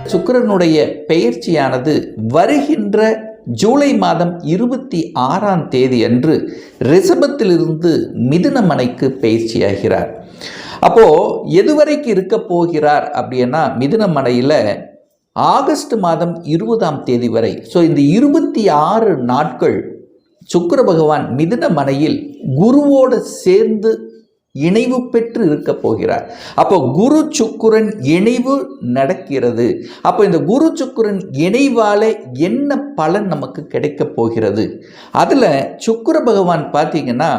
சுக்கிரனுடைய பெயர்ச்சியானது வருகின்ற ஜூலை மாதம் 26ஆம் தேதி அன்று ரிஷபத்திலிருந்து மிதுன மனைக்கு பெயர்ச்சியாகிறார். அப்போ எதுவரைக்கு இருக்க போகிறார் அப்படின்னா மிதுன மனையில் ஆகஸ்ட் மாதம் 20ஆம் தேதி வரை. ஸோ இந்த 26 நாட்கள் சுக்கிர பகவான் மிதுன மனையில் குருவோடு சேர்ந்து இணைவு பெற்று இருக்க போகிறார். அப்போ குரு சுக்கிரன் இணைவு நடக்கிறது. அப்போ இந்த குரு சுக்கிரன் இணைவால என்ன பலன் நமக்கு கிடைக்க போகிறது? அதில் சுக்கிர பகவான் பார்த்தீங்கன்னா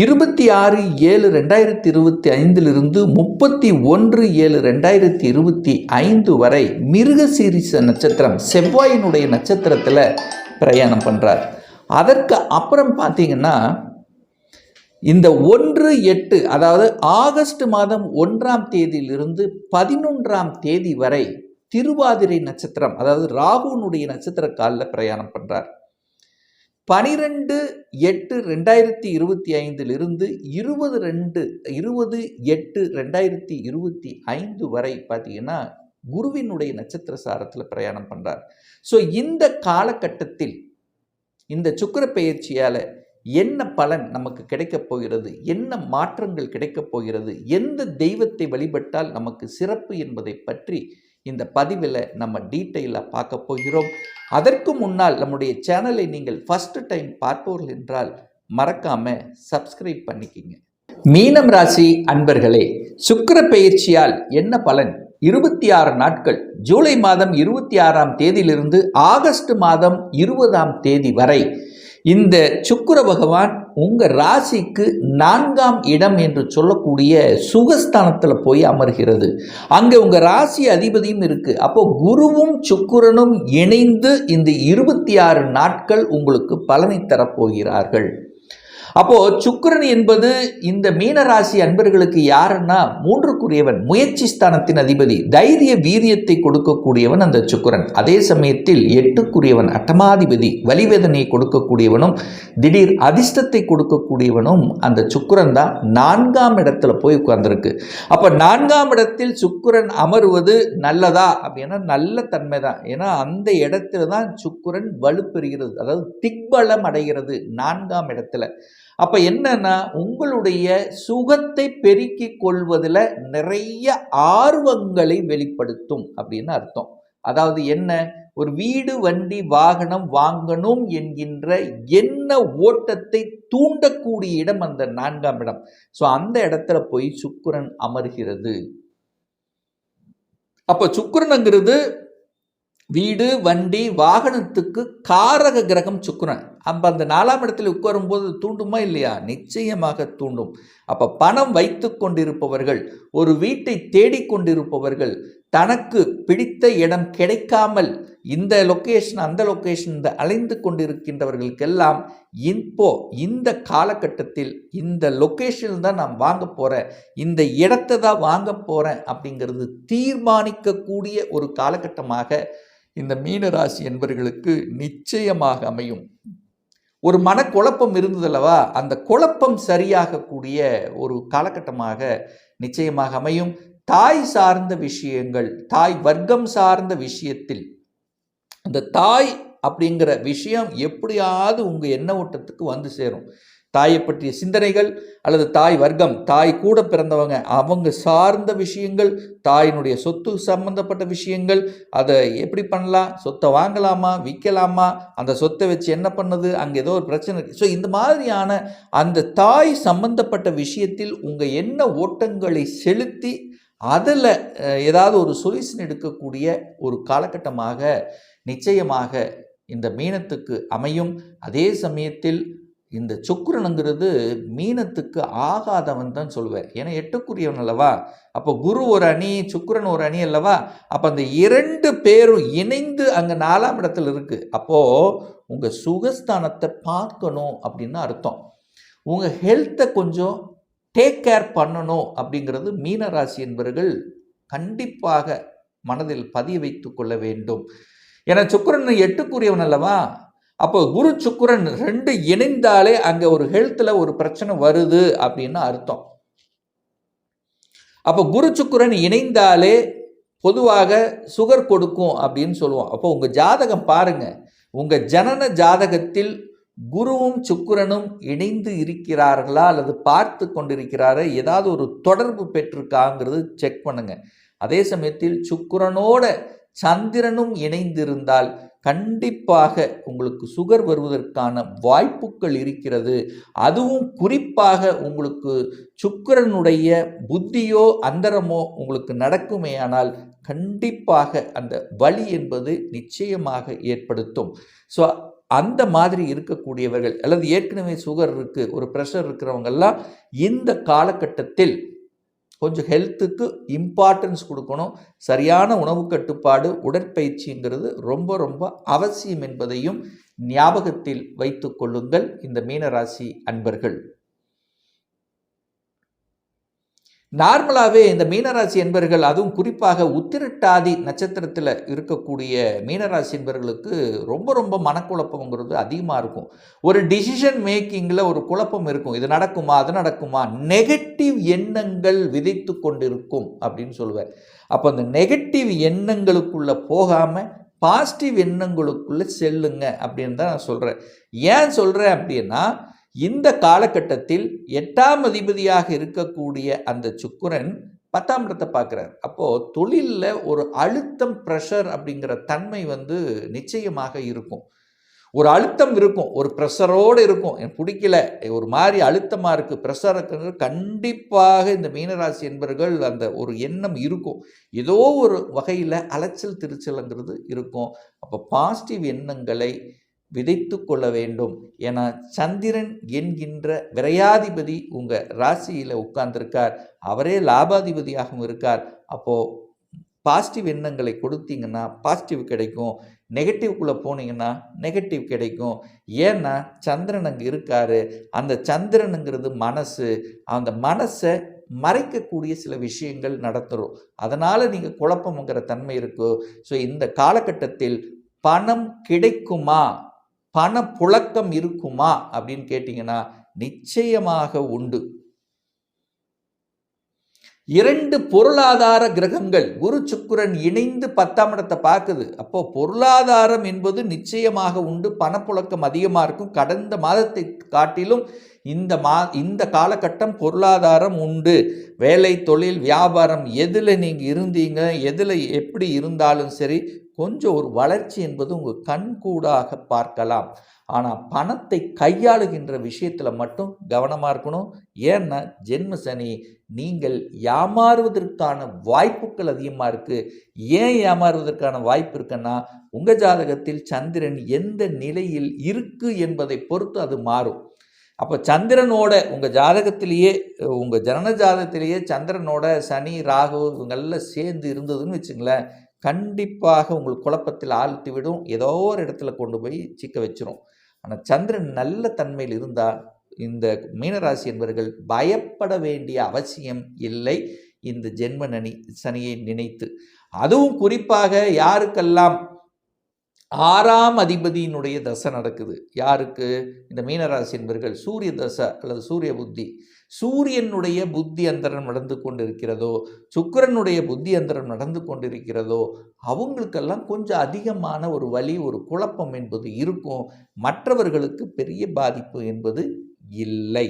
26/7/2025 31/7/2025 வரை மிருகசீரிஷ நட்சத்திரம் செவ்வாயினுடைய நட்சத்திரத்தில் பிரயாணம் பண்ணுறார். அதற்கு அப்புறம் பார்த்தீங்கன்னா இந்த 1/8 அதாவது ஆகஸ்ட் மாதம் 1ஆம் தேதியிலிருந்து 11ஆம் தேதி வரை திருவாதிரை நட்சத்திரம் அதாவது ராகுனுடைய நட்சத்திர காலில் பிரயாணம் பண்ணுறார். 12/8/2025 20/8/2025 வரை பார்த்தீங்கன்னா குருவினுடைய நட்சத்திர சாரத்தில் பிரயாணம் பண்ணுறார். ஸோ இந்த காலகட்டத்தில் இந்த சுக்கிர பெயர்ச்சியால் என்ன பலன் நமக்கு கிடைக்கப் போகிறது, என்ன மாற்றங்கள் கிடைக்கப் போகிறது, எந்த தெய்வத்தை வழிபட்டால் நமக்கு சிறப்பு என்பதை பற்றி இந்த பதிவில் நம்ம டீட்டெயிலாக பார்க்க போகிறோம். அதற்கு முன்னால் நம்முடைய சேனலை நீங்கள் ஃபர்ஸ்ட் டைம் பார்ப்பவர்கள் என்றால் மறக்காமல் சப்ஸ்கிரைப் பண்ணிக்கிங்க. மீனம் ராசி அன்பர்களே, சுக்கிர பெயர்ச்சியால் என்ன பலன்? 26 நாட்கள் ஜூலை மாதம் 26ஆம் தேதியிலிருந்து ஆகஸ்ட் மாதம் 20ஆம் தேதி வரை இந்த சுக்கிர பகவான் உங்கள் ராசிக்கு 4ஆம் இடம் என்று சொல்லக்கூடிய சுகஸ்தானத்தில் போய் அமர்கிறது. அங்கே உங்கள் ராசி அதிபதியும் இருக்குது. அப்போ குருவும் சுக்கிரனும் இணைந்து இந்த 26 நாட்கள் உங்களுக்கு பலனை தரப்போகிறார்கள். அப்போது சுக்கிரன் என்பது இந்த மீனராசி அன்பர்களுக்கு யாருன்னா 3க்குரியவன், முயற்சி ஸ்தானத்தின் அதிபதி, தைரிய வீரியத்தை கொடுக்கக்கூடியவன் அந்த சுக்கிரன். அதே சமயத்தில் 8க்குரியவன் அட்டமாதிபதி, வலிவேதனையை கொடுக்கக்கூடியவனும் திடீர் அதிர்ஷ்டத்தை கொடுக்கக்கூடியவனும் அந்த சுக்கிரன் தான் 4ஆம் இடத்துல போய் உட்கார்ந்துருக்கு. அப்போ 4ஆம் இடத்தில் சுக்கிரன் அமருவது நல்லதா அப்படின்னா நல்ல தன்மை தான். ஏன்னா அந்த இடத்துல தான் சுக்கிரன் வலுப்பெறுகிறது, அதாவது திக்பலம் அடைகிறது 4ஆம் இடத்துல. அப்போ என்னன்னா உங்களுடைய சுகத்தை பெருக்கிக் கொள்வதில் நிறைய ஆர்வங்களை வெளிப்படுத்தும் அப்படின்னு அர்த்தம். அதாவது என்ன, ஒரு வீடு வண்டி வாகனம் வாங்கணும் என்கின்ற எண்ண ஓட்டத்தை தூண்டக்கூடிய இடம் அந்த 4ஆம் இடம். ஸோ அந்த இடத்துல போய் சுக்கிரன் அமர்கிறது. அப்போ சுக்கிரனுங்கிறது வீடு வண்டி வாகனத்துக்கு காரக கிரகம் சுக்கிரன். அப்போ அந்த 4ஆம் இடத்துல உட்காரும்போது தூண்டுமா இல்லையா? நிச்சயமாக தூண்டும். அப்போ பணம் வைத்து கொண்டிருப்பவர்கள், ஒரு வீட்டை தேடிக்கொண்டிருப்பவர்கள், தனக்கு பிடித்த இடம் கிடைக்காமல் இந்த லொக்கேஷன் அந்த லொக்கேஷன் அலைந்து கொண்டிருக்கின்றவர்களுக்கெல்லாம் இப்போ இந்த காலகட்டத்தில் இந்த லொக்கேஷன் தான் நான் வாங்க போகிறேன், இந்த இடத்தை தான் வாங்க போகிறேன் அப்படிங்கிறது தீர்மானிக்கக்கூடிய ஒரு காலகட்டமாக இந்த மீனராசி என்பவர்களுக்கு நிச்சயமாக அமையும். ஒரு மனக்குழப்பம் இருந்ததல்லவா, அந்த குழப்பம் சரியாகக்கூடிய ஒரு காலகட்டமாக நிச்சயமாக அமையும். தாய் சார்ந்த விஷயங்கள், தாய் வர்க்கம் சார்ந்த விஷயத்தில் அந்த தாய் அப்படிங்கிற விஷயம் எப்படியாவது உங்கள் எண்ண ஓட்டத்துக்கு வந்து சேரும். தாயை பற்றிய சிந்தனைகள் அல்லது தாய் வர்க்கம், தாய் கூட பிறந்தவங்க அவங்க சார்ந்த விஷயங்கள், தாயினுடைய சொத்து சம்பந்தப்பட்ட விஷயங்கள், அதை எப்படி பண்ணலாம், சொத்தை வாங்கலாமா விற்கலாமா, அந்த சொத்தை வச்சு என்ன பண்ணுது, அங்கே ஏதோ ஒரு பிரச்சனை இருக்குது. ஸோ இந்த மாதிரியான அந்த தாய் சம்பந்தப்பட்ட விஷயத்தில் உங்கள் எண்ண ஓட்டங்களை செலுத்தி அதில் ஏதாவது ஒரு சொல்யூஷன் எடுக்கக்கூடிய ஒரு காலகட்டமாக நிச்சயமாக இந்த மீனத்துக்கு அமையும். அதே சமயத்தில் இந்த சுக்கிரனுங்கிறது மீனத்துக்கு ஆகாதவன் தான் சொல்லுவேன். ஏன்னா 8க்குரியவன் அல்லவா. அப்போ குரு ஒரு அணி, சுக்கிரன் ஒரு அணி அல்லவா. அப்போ அந்த 2 பேரும் இணைந்து அங்கே 4ஆம் இடத்துல இருக்குது. அப்போது உங்கள் சுகஸ்தானத்தை பார்க்கணும் அப்படின்னு அர்த்தம். உங்கள் ஹெல்த்தை கொஞ்சம் டேக் கேர் பண்ணணும் அப்படிங்கிறது மீனராசி என்பவர்கள் கண்டிப்பாக மனதில் பதிய வைத்து கொள்ள வேண்டும். ஏன்னா சுக்கிரன் 8க்குரியவன் அல்லவா. அப்போ குரு சுக்கிரன் 2 இணைந்தாலே அங்கே ஒரு ஹெல்த்தில் ஒரு பிரச்சனை வருது அப்படின்னு அர்த்தம். அப்போ குரு சுக்கிரன் இணைந்தாலே பொதுவாக சுகர் கொடுக்கும் அப்படின்னு சொல்லுவோம். அப்போ உங்கள் ஜாதகம் பாருங்கள், உங்கள் ஜனன ஜாதகத்தில் குருவும் சுக்கிரனும் இணைந்து இருக்கிறார்களா அல்லது பார்த்து கொண்டிருக்கிறாரா, ஏதாவது ஒரு தொடர்பு பெற்றிருக்காங்கிறது செக் பண்ணுங்க. அதே சமயத்தில் சுக்கிரனோட சந்திரனும் இணைந்திருந்தால் கண்டிப்பாக உங்களுக்கு சுகர் வருவதற்கான வாய்ப்புகள் இருக்கிறது. அதுவும் குறிப்பாக உங்களுக்கு சுக்கிரனுடைய புத்தியோ அந்தரமோ உங்களுக்கு நடக்குமேயானால் கண்டிப்பாக அந்த வலி என்பது நிச்சயமாக ஏற்படுத்தும். ஸோ அந்த மாதிரி இருக்கக்கூடியவர்கள் அல்லது ஏற்கனவே சுகர் இருக்குது, ஒரு ப்ரெஷர் இருக்கிறவங்கெல்லாம் இந்த காலகட்டத்தில் கொஞ்சம் ஹெல்த்துக்கு இம்பார்ட்டன்ஸ் கொடுக்கணும். சரியான உணவு கட்டுப்பாடு, உடற்பயிற்சிங்கிறது ரொம்ப ரொம்ப அவசியம் என்பதையும் ஞாபகத்தில் வைத்து கொள்ளுங்கள் இந்த மீனராசி அன்பர்கள். நார்மலாகவே இந்த மீனராசி என்பர்கள், அதுவும் குறிப்பாக உத்திரட்டாதி நட்சத்திரத்தில் இருக்கக்கூடிய மீனராசி என்பர்களுக்கு ரொம்ப ரொம்ப மனக்குழப்பங்கிறது அதிகமாக இருக்கும். ஒரு டிசிஷன் மேக்கிங்கில் ஒரு குழப்பம் இருக்கும். இது நடக்குமா, அது நடக்குமா, நெகட்டிவ் எண்ணங்கள் விதைத்து கொண்டிருக்கும் அப்படின்னு சொல்லுவேன். அப்போ அந்த நெகட்டிவ் எண்ணங்களுக்குள்ளே போகாமல் பாசிட்டிவ் எண்ணங்களுக்குள்ளே செல்லுங்க அப்படின்னு தான் நான் சொல்கிறேன். ஏன் சொல்கிறேன் அப்படின்னா, இந்த காலகட்டத்தில் 8ஆம் அதிபதியாக இருக்கக்கூடிய அந்த சுக்கிரன் 10ஆம் இடத்தை பார்க்குறார். அப்போது தொழிலில் ஒரு அழுத்தம், ப்ரெஷர் அப்படிங்கிற தன்மை நிச்சயமாக இருக்கும். ஒரு அழுத்தம் இருக்கும், ஒரு ப்ரெஷரோடு இருக்கும். எனக்கு பிடிக்கல, ஒரு மாதிரி அழுத்தமாக இருக்குது, ப்ரெஷர் இருக்கிறது, கண்டிப்பாக இந்த மீனராசி என்பர்கள் அந்த ஒரு எண்ணம் இருக்கும். ஏதோ ஒரு வகையில் அலைச்சல் திருச்சல்ங்கிறது இருக்கும். அப்போ பாசிட்டிவ் எண்ணங்களை விதைத்து கொள்ள வேண்டும். ஏன்னா சந்திரன் என்கின்ற விரையாதிபதி உங்கள் ராசியில் உட்கார்ந்துருக்கார், அவரே லாபாதிபதியாகவும் இருக்கார். அப்போது பாசிட்டிவ் எண்ணங்களை கொடுத்தீங்கன்னா பாசிட்டிவ் கிடைக்கும், நெகட்டிவ்குள்ளே போனீங்கன்னா நெகட்டிவ் கிடைக்கும். ஏன்னா சந்திரன் அங்கே இருக்கார். அந்த சந்திரனுங்கிறது மனசு, அந்த மனசை மறைக்கக்கூடிய சில விஷயங்கள் நடத்துகிறோம். அதனால் நீங்கள் குழப்பங்கிற தன்மை இருக்கும். ஸோ இந்த காலகட்டத்தில் பணம் கிடைக்குமா, பணப்புழக்கம் இருக்குமா அப்படின்னு கேட்டிங்கன்னா நிச்சயமாக உண்டு. 2 பொருளாதார கிரகங்கள் குரு சுக்கிரன் இணைந்து 10ஆம் இடத்தை பார்க்குது. அப்போ பொருளாதாரம் என்பது நிச்சயமாக உண்டு, பணப்புழக்கம் அதிகமாக இருக்கும். கடந்த மாதத்தை காட்டிலும் இந்த காலகட்டம் பொருளாதாரம் உண்டு. வேலை, தொழில், வியாபாரம் எதில் நீங்கள் இருந்தீங்க, எதில் எப்படி இருந்தாலும் சரி, கொஞ்சம் ஒரு வளர்ச்சி என்பது உங்கள் கண்கூடாக பார்க்கலாம். ஆனால் பணத்தை கையாளுகின்ற விஷயத்தில் மட்டும் கவனமாக இருக்கணும். ஏன்னா ஜென்ம சனி, நீங்கள் ஏமாறுவதற்கான வாய்ப்புகள் அதிகமாக இருக்குது. ஏன் ஏமாறுவதற்கான வாய்ப்பு இருக்குன்னா, உங்கள் ஜாதகத்தில் சந்திரன் எந்த நிலையில் இருக்குது என்பதை பொறுத்து அது மாறும். அப்போ சந்திரனோட உங்கள் ஜாதகத்திலேயே, உங்கள் ஜனன ஜாதகத்திலேயே சந்திரனோட சனி, ராகு இவங்கெல்லாம் சேர்ந்து இருந்ததுன்னு வச்சுங்களேன், கண்டிப்பாக உங்களுக்கு குழப்பத்தில் ஆழ்த்தி விடும், ஏதோ ஒரு இடத்துல கொண்டு போய் சிக்க வச்சிரும். ஆனால் சந்திரன் நல்ல தன்மையில் இருந்தால் இந்த மீனராசி என்பவர்கள் பயப்பட வேண்டிய அவசியம் இல்லை இந்த ஜென்ம சனியை நினைத்து. அதுவும் குறிப்பாக யாருக்கெல்லாம் 6ஆம் அதிபதியினுடைய தசை நடக்குது, யாருக்கு, இந்த மீனராசி என்பவர்கள் சூரிய தசை அல்லது சூரிய புத்தி, சூரியனுடைய புத்தி அந்தரம் நடந்து கொண்டிருக்கிறதோ, சுக்கிரனுடைய புத்தி அந்தரம் நடந்து கொண்டிருக்கிறதோ, அவங்களுக்கெல்லாம் கொஞ்சம் அதிகமான ஒரு வலி, ஒரு குழப்பம் என்பது இருக்கும். மற்றவர்களுக்கு பெரிய பாதிப்பு என்பது இல்லை.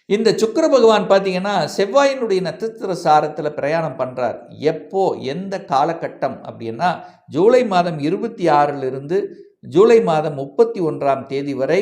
இந்த சுக்கிர பகவான் பார்த்தீங்கன்னா செவ்வாயினுடைய நட்சத்திர சாரத்தில் பிரயாணம் பண்ணுறார். எப்போ, எந்த காலகட்டம் அப்படின்னா, ஜூலை மாதம் 26 ஜூலை மாதம் 31ஆம் தேதி வரை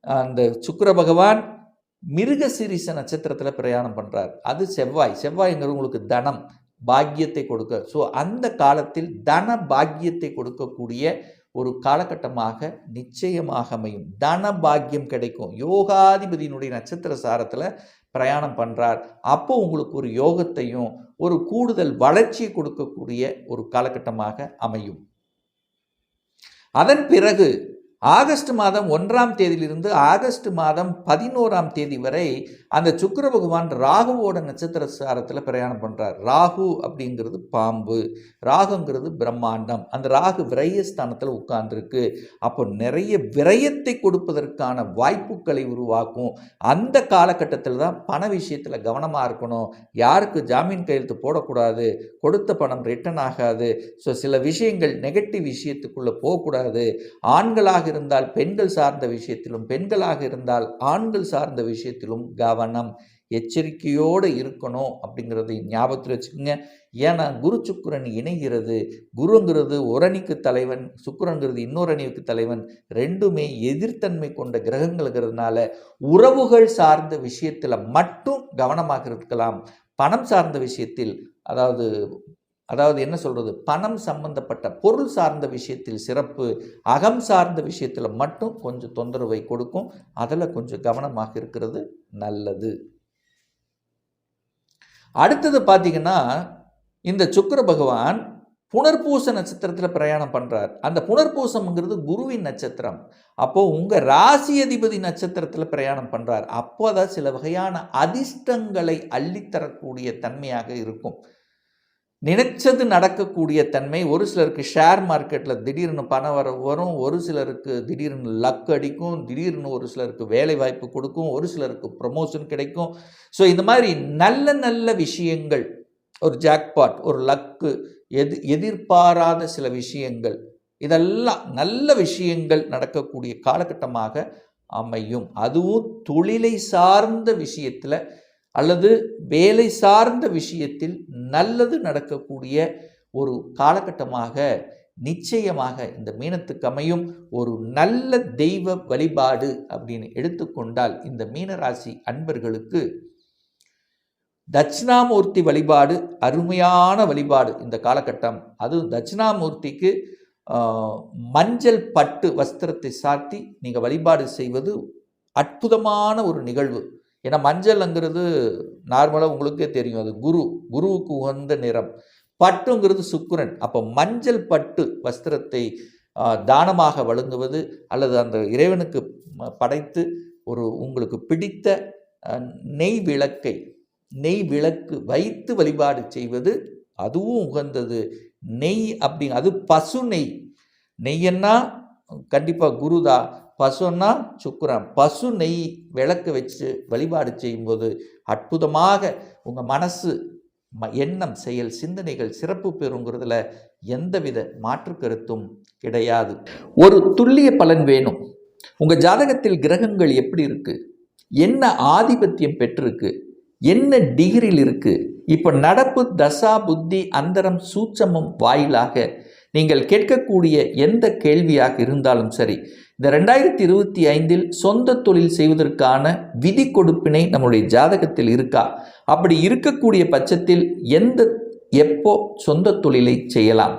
அந்த சுக்கிர பகவான் மிருகசீரிஷ நட்சத்திரத்தில் பிரயாணம் பண்ணுறார். அது செவ்வாய்ங்கிறது உங்களுக்கு தனம், பாக்கியத்தை கொடுக்க. ஸோ அந்த காலத்தில் தன பாக்கியத்தை கொடுக்கக்கூடிய ஒரு காலகட்டமாக நிச்சயமாக அமையும். தன பாக்கியம் கிடைக்கும். யோகாதிபதியினுடைய நட்சத்திர சாரத்தில் பிரயாணம் பண்ணுறார். அப்போ உங்களுக்கு ஒரு யோகத்தையும் ஒரு கூடுதல் வளர்ச்சியை கொடுக்கக்கூடிய ஒரு காலகட்டமாக அமையும். அதன் பிறகு ஆகஸ்ட் மாதம் 1ஆம் தேதியிலிருந்து ஆகஸ்ட் மாதம் 11ஆம் தேதி வரை அந்த சுக்கிர பகவான் ராகுவோட நட்சத்திர சாரத்தில் பிரயாணம் பண்ணுறார். ராகு அப்படிங்கிறது பாம்பு, ராகுங்கிறது பிரம்மாண்டம். அந்த ராகு விரயஸ்தானத்தில் உட்கார்ந்துருக்கு. அப்போ நிறைய விரயத்தை கொடுப்பதற்கான வாய்ப்புகளை உருவாக்கும். அந்த காலகட்டத்தில் தான் பண விஷயத்தில் கவனமாக இருக்கணும். யாருக்கு ஜாமீன் கையெழுத்து போடக்கூடாது, கொடுத்த பணம் ரிட்டர்ன் ஆகாது. ஸோ சில விஷயங்கள் நெகட்டிவ் விஷயத்துக்குள்ளே போகக்கூடாது. ஆண்களாக இருந்தால் பெண்கள் சார்ந்த விஷயத்திலும், பெண்களாக இருந்தால் ஆண்கள் சார்ந்த விஷயத்திலும் கவனம், எச்சரிக்கையோடு இருக்கணும் அப்படிங்கிறதை ஞாபகத்தில் வச்சுக்கோங்க. ஏன்னா குரு சுக்கிரன் இணைகிறது. குருங்கிறது ஒரு அணிக்கு தலைவன், சுக்கிரங்கிறது இன்னொரு அணிக்கு தலைவன். ரெண்டுமே எதிர்த்தன்மை கொண்ட கிரகங்கள்ங்கிறதுனால உறவுகள் சார்ந்த விஷயத்தில் மட்டும் கவனமாக இருக்கலாம். பணம் சார்ந்த விஷயத்தில் அதாவது என்ன சொல்கிறது, பணம் சம்பந்தப்பட்ட பொருள் சார்ந்த விஷயத்தில் சிறப்பு, அகம் சார்ந்த விஷயத்தில் மட்டும் கொஞ்சம் தொந்தரவை கொடுக்கும். அதில் கொஞ்சம் கவனமாக இருக்கிறது நல்லது. அடுத்தது பார்த்தீங்கன்னா, இந்த சுக்கிர பகவான் புனர்பூச நட்சத்திரத்தில் பிரயாணம் பண்ணுறார். அந்த புனர்பூசம்ங்கிறது குருவின் நட்சத்திரம். அப்போது உங்கள் ராசி அதிபதி நட்சத்திரத்தில் பிரயாணம் பண்ணுறார். அப்போ தான் சில வகையான அதிர்ஷ்டங்களை அள்ளித்தரக்கூடிய தன்மையாக இருக்கும். நினைச்சது நடக்கக்கூடிய தன்மை. ஒரு சிலருக்கு ஷேர் மார்க்கெட்டில் திடீர்னு பணம் வரும், ஒரு சிலருக்கு திடீர்னு லக் அடிக்கும், திடீர்னு ஒரு சிலருக்கு வேலை வாய்ப்பு கொடுக்கும், ஒரு சிலருக்கு ப்ரமோஷன் கிடைக்கும். ஸோ இந்த மாதிரி நல்ல நல்ல விஷயங்கள், ஒரு ஜாக்பாட், ஒரு லக்கு, எதிர்பாராத சில விஷயங்கள், இதெல்லாம் நல்ல விஷயங்கள் நடக்கக்கூடிய காலகட்டமாக அமையும். அதுவும் தொழிலை சார்ந்த விஷயத்தில் அல்லது வேலை சார்ந்த விஷயத்தில் நல்லது நடக்கக்கூடிய ஒரு காலகட்டமாக நிச்சயமாக இந்த மீனத்துக்கு அமையும். ஒரு நல்ல தெய்வ வழிபாடு அப்படின்னு எடுத்துக்கொண்டால் இந்த மீனராசி அன்பர்களுக்கு தட்சிணாமூர்த்தி வழிபாடு அருமையான வழிபாடு இந்த காலகட்டம். அதுவும் தட்சிணாமூர்த்திக்கு மஞ்சள் பட்டு வஸ்திரத்தை சாத்தி நீங்கள் வழிபாடு செய்வது அற்புதமான ஒரு நிகழ்வு. ஏன்னா மஞ்சள்ங்கிறது நார்மலாக உங்களுக்கே தெரியும், அது குருவுக்கு உகந்த நிறம். பட்டுங்கிறது சுக்கிரன். அப்போ மஞ்சள் பட்டு வஸ்திரத்தை தானமாக வழங்குவது அல்லது அந்த இறைவனுக்கு படைத்து உங்களுக்கு பிடித்த நெய் விளக்கு வைத்து வழிபாடு செய்வது அதுவும் உகந்தது. நெய் அது பசு நெய்யன்னா கண்டிப்பாக குருதா, பசுன்னா சுக்கிரன். பசு நெய் விளக்கு வச்சு வழிபாடு செய்யும்போது அற்புதமாக உங்கள் மனசு, எண்ணம், செயல், சிந்தனைகள் சிறப்பு பெறுங்கிறதுல எந்தவித மாற்று கருத்தும் கிடையாது. ஒரு துல்லிய பலன் வேணும். உங்கள் ஜாதகத்தில் கிரகங்கள் எப்படி இருக்குது, என்ன ஆதிபத்தியம் பெற்றிருக்கு, என்ன டிகிரியில் இருக்குது, இப்போ நடப்பு தசா புத்தி அந்தரம் சூட்சமம் வாயிலாக நீங்கள் கேட்கக்கூடிய எந்த கேள்வியாக இருந்தாலும் சரி, இந்த 2025 சொந்த தொழில் செய்வதற்கான விதி கொடுப்பினை நம்முடைய ஜாதகத்தில் இருக்கா? அப்படி இருக்கக்கூடிய பட்சத்தில் எப்போ சொந்த தொழிலை செய்யலாம்?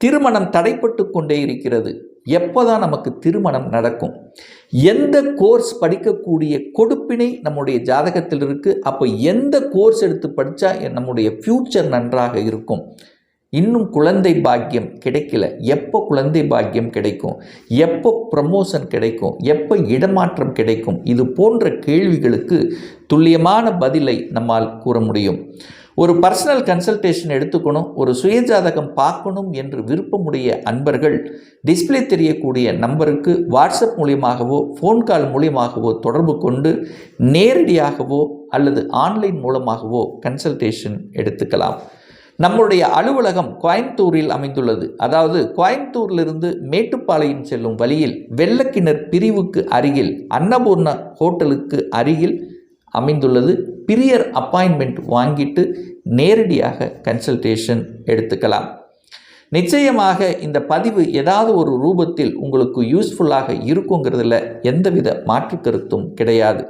திருமணம் தடைப்பட்டு கொண்டே இருக்கிறது, எப்போதான் நமக்கு திருமணம் நடக்கும்? எந்த கோர்ஸ் படிக்கக்கூடிய கொடுப்பினை நம்முடைய ஜாதகத்தில் இருக்குது? அப்போ எந்த கோர்ஸ் எடுத்து படித்தா நம்முடைய ஃப்யூச்சர் நன்றாக இருக்கும்? இன்னும் குழந்தை பாக்கியம் கிடைக்கல, எப்போ குழந்தை பாக்கியம் கிடைக்கும், எப்போ ப்ரமோஷன் கிடைக்கும், எப்போ இடமாற்றம் கிடைக்கும்? இது போன்ற கேள்விகளுக்கு துல்லியமான பதிலை நம்மால் கூற முடியும். ஒரு பர்சனல் கன்சல்டேஷன் எடுத்துக்கணும், ஒரு சுயஜாதகம் பார்க்கணும் என்று விருப்பமுடைய அன்பர்கள் டிஸ்பிளே தெரியக்கூடிய நம்பருக்கு வாட்ஸ்அப் மூலியமாகவோ ஃபோன் கால் மூலியமாகவோ தொடர்பு கொண்டு நேரடியாகவோ அல்லது ஆன்லைன் மூலமாகவோ கன்சல்டேஷன் எடுத்துக்கலாம். நம்முடைய அலுவலகம் கோயம்புத்தூரில் அமைந்துள்ளது. அதாவது கோயம்புத்தூரிலிருந்து மேட்டுப்பாளையம் செல்லும் வழியில் வெள்ளக்கிணர் பிரிவுக்கு அருகில் அன்னபூர்ணா ஹோட்டலுக்கு அருகில் அமைந்துள்ளது. பிரியர் அப்பாயின்மெண்ட் வாங்கிட்டு நேரடியாக கன்சல்டேஷன் எடுத்துக்கலாம். நிச்சயமாக இந்த பதிவு ஏதாவது ஒரு ரூபத்தில் உங்களுக்கு யூஸ்ஃபுல்லாக இருக்குங்கிறதுல எந்தவித மாற்று கருத்தும் கிடையாது.